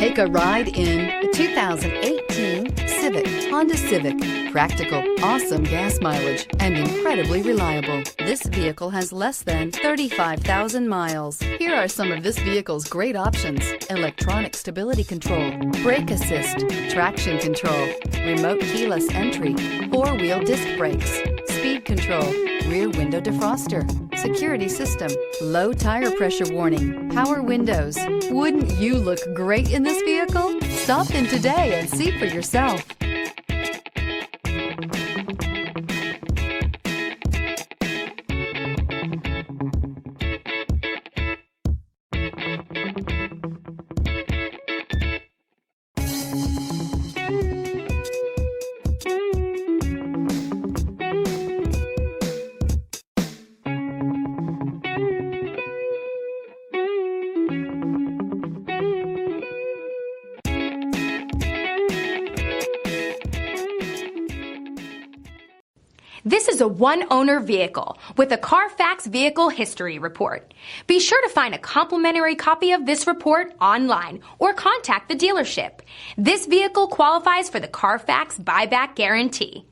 Take a ride in the 2018 Civic, Honda Civic. Practical, awesome gas mileage, and incredibly reliable. This vehicle has less than 35,000 miles. Here are some of this vehicle's great options: electronic stability control, brake assist, traction control, remote keyless entry, four-wheel disc brakes, speed control, rear window defroster, security system, low tire pressure warning, power windows. Wouldn't you look great in this vehicle? Stop in today and see for yourself. This is a one-owner vehicle with a Carfax Vehicle History Report. Be sure to find a complimentary copy of this report online or contact the dealership. This vehicle qualifies for the Carfax Buyback Guarantee.